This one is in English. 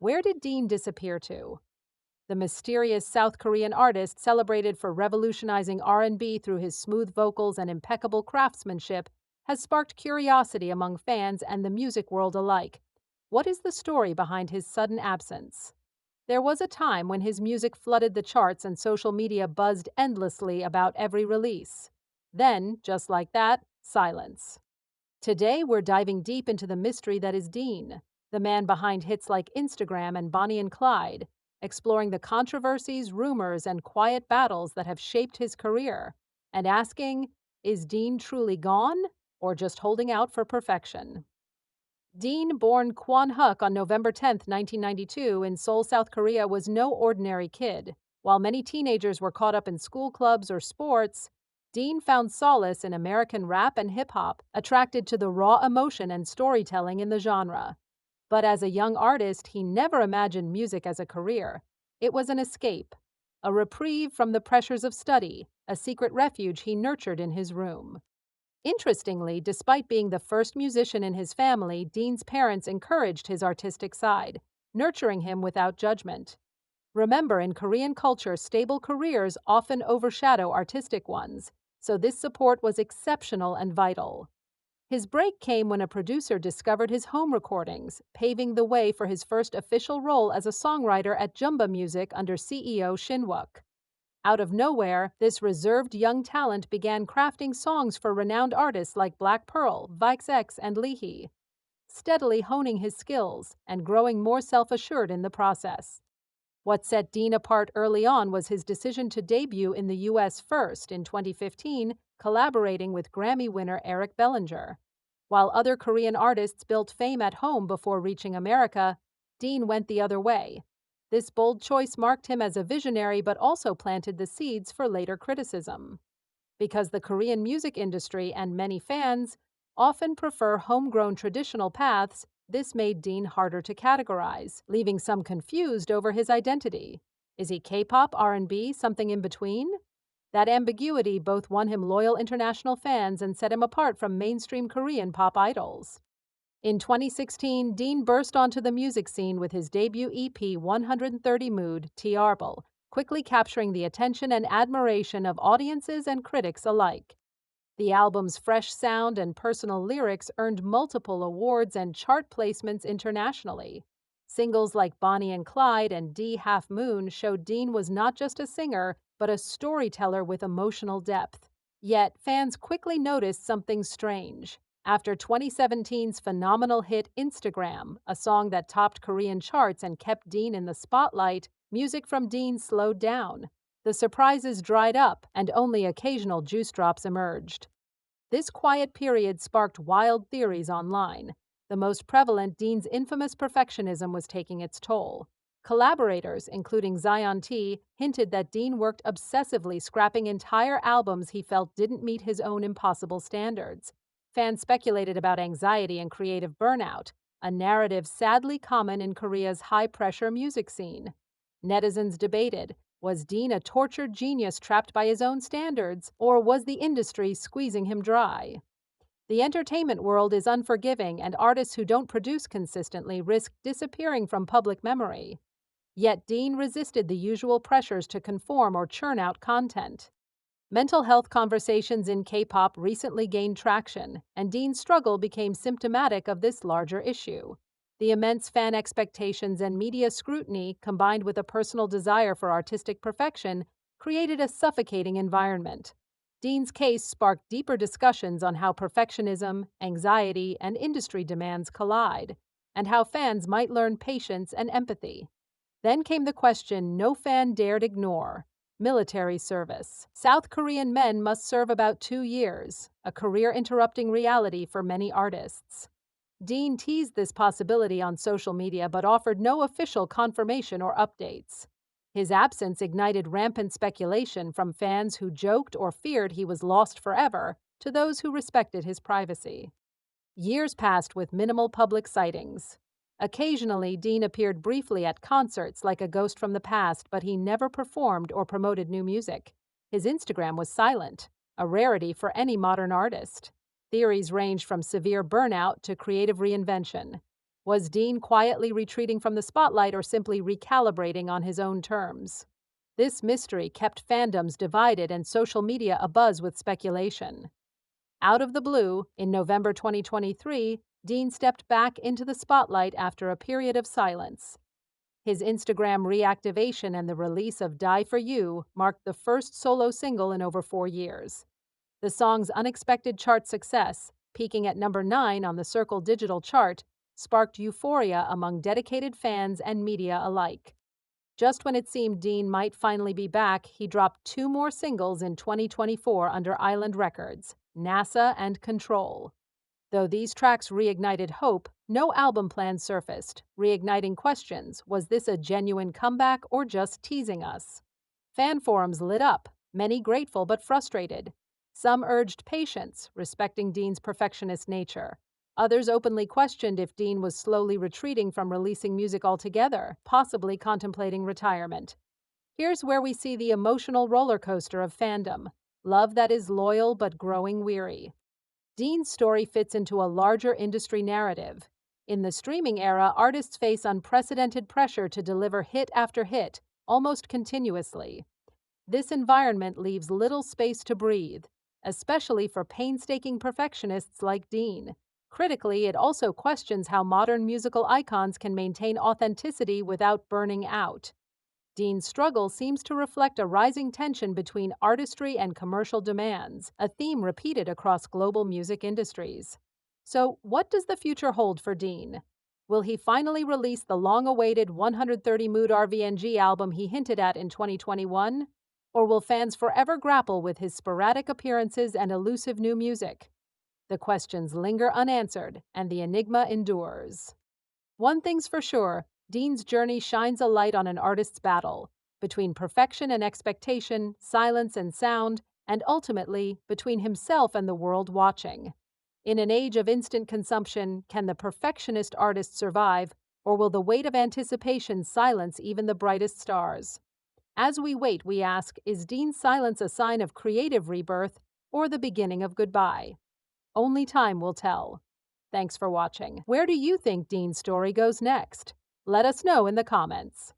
Where did Dean disappear to? The mysterious South Korean artist, celebrated for revolutionizing R&B through his smooth vocals and impeccable craftsmanship, has sparked curiosity among fans and the music world alike. What is the story behind his sudden absence? There was a time when his music flooded the charts and social media buzzed endlessly about every release. Then, just like that, silence. Today, we're diving deep into the mystery that is Dean, the man behind hits like Instagram and Bonnie and Clyde, exploring the controversies, rumors, and quiet battles that have shaped his career, and asking, is Dean truly gone or just holding out for perfection? Dean, born Kwon Huk on November 10, 1992, in Seoul, South Korea, was no ordinary kid. While many teenagers were caught up in school clubs or sports, Dean found solace in American rap and hip hop, attracted to the raw emotion and storytelling in the genre. But as a young artist, he never imagined music as a career. It was an escape, a reprieve from the pressures of study, a secret refuge he nurtured in his room. Interestingly, despite being the first musician in his family, Dean's parents encouraged his artistic side, nurturing him without judgment. Remember, in Korean culture, stable careers often overshadow artistic ones, so this support was exceptional and vital. His break came when a producer discovered his home recordings, paving the way for his first official role as a songwriter at Jumba Music under CEO Shinwook. Out of nowhere, this reserved young talent began crafting songs for renowned artists like Black Pearl, Vike's X, and Leehy, steadily honing his skills and growing more self-assured in the process. What set Dean apart early on was his decision to debut in the US first in 2015, collaborating with Grammy winner Eric Bellinger. While other Korean artists built fame at home before reaching America, Dean went the other way. This bold choice marked him as a visionary but also planted the seeds for later criticism. Because the Korean music industry and many fans often prefer homegrown traditional paths, this made Dean harder to categorize, leaving some confused over his identity. Is he K-pop, R&B, something in between? That ambiguity both won him loyal international fans and set him apart from mainstream Korean pop idols. In 2016, Dean burst onto the music scene with his debut EP 130 Mood, Tiarbal, quickly capturing the attention and admiration of audiences and critics alike. The album's fresh sound and personal lyrics earned multiple awards and chart placements internationally. Singles like Bonnie and Clyde and D Half Moon showed Dean was not just a singer, but a storyteller with emotional depth. Yet, fans quickly noticed something strange. After 2017's phenomenal hit Instagram, a song that topped Korean charts and kept Dean in the spotlight, music from Dean slowed down. The surprises dried up, and only occasional juice drops emerged. This quiet period sparked wild theories online. The most prevalent, Dean's infamous perfectionism was taking its toll. Collaborators, including Zion T, hinted that Dean worked obsessively, scrapping entire albums he felt didn't meet his own impossible standards. Fans speculated about anxiety and creative burnout, a narrative sadly common in Korea's high-pressure music scene. Netizens debated, was Dean a tortured genius trapped by his own standards, or was the industry squeezing him dry? The entertainment world is unforgiving, and artists who don't produce consistently risk disappearing from public memory. Yet Dean resisted the usual pressures to conform or churn out content. Mental health conversations in K-pop recently gained traction, and Dean's struggle became symptomatic of this larger issue. The immense fan expectations and media scrutiny, combined with a personal desire for artistic perfection, created a suffocating environment. Dean's case sparked deeper discussions on how perfectionism, anxiety, and industry demands collide, and how fans might learn patience and empathy. Then came the question no fan dared ignore: military service. South Korean men must serve about 2 years, a career-interrupting reality for many artists. Dean teased this possibility on social media but offered no official confirmation or updates. His absence ignited rampant speculation, from fans who joked or feared he was lost forever to those who respected his privacy. Years passed with minimal public sightings. Occasionally, Dean appeared briefly at concerts like a ghost from the past, but he never performed or promoted new music. His Instagram was silent, a rarity for any modern artist. Theories ranged from severe burnout to creative reinvention. Was Dean quietly retreating from the spotlight or simply recalibrating on his own terms? This mystery kept fandoms divided and social media abuzz with speculation. Out of the blue, in November 2023, Dean stepped back into the spotlight after a period of silence. His Instagram reactivation and the release of Die For You marked the first solo single in over 4 years. The song's unexpected chart success, peaking at number 9 on the Circle Digital chart, sparked euphoria among dedicated fans and media alike. Just when it seemed Dean might finally be back, he dropped two more singles in 2024 under Island Records, NASA and Control. Though these tracks reignited hope, no album plan surfaced, reigniting questions: was this a genuine comeback or just teasing us? Fan forums lit up, many grateful but frustrated. Some urged patience, respecting Dean's perfectionist nature. Others openly questioned if Dean was slowly retreating from releasing music altogether, possibly contemplating retirement. Here's where we see the emotional roller coaster of fandom: love that is loyal but growing weary. Dean's story fits into a larger industry narrative. In the streaming era, artists face unprecedented pressure to deliver hit after hit, almost continuously. This environment leaves little space to breathe, especially for painstaking perfectionists like Dean. Critically, it also questions how modern musical icons can maintain authenticity without burning out. Dean's struggle seems to reflect a rising tension between artistry and commercial demands, a theme repeated across global music industries. So, what does the future hold for Dean? Will he finally release the long-awaited 130 Mood RVNG album he hinted at in 2021? Or will fans forever grapple with his sporadic appearances and elusive new music? The questions linger unanswered, and the enigma endures. One thing's for sure: Dean's journey shines a light on an artist's battle between perfection and expectation, silence and sound, and ultimately, between himself and the world watching. In an age of instant consumption, can the perfectionist artist survive, or will the weight of anticipation silence even the brightest stars? As we wait, we ask, is Dean's silence a sign of creative rebirth or the beginning of goodbye? Only time will tell. Thanks for watching. Where do you think Dean's story goes next? Let us know in the comments.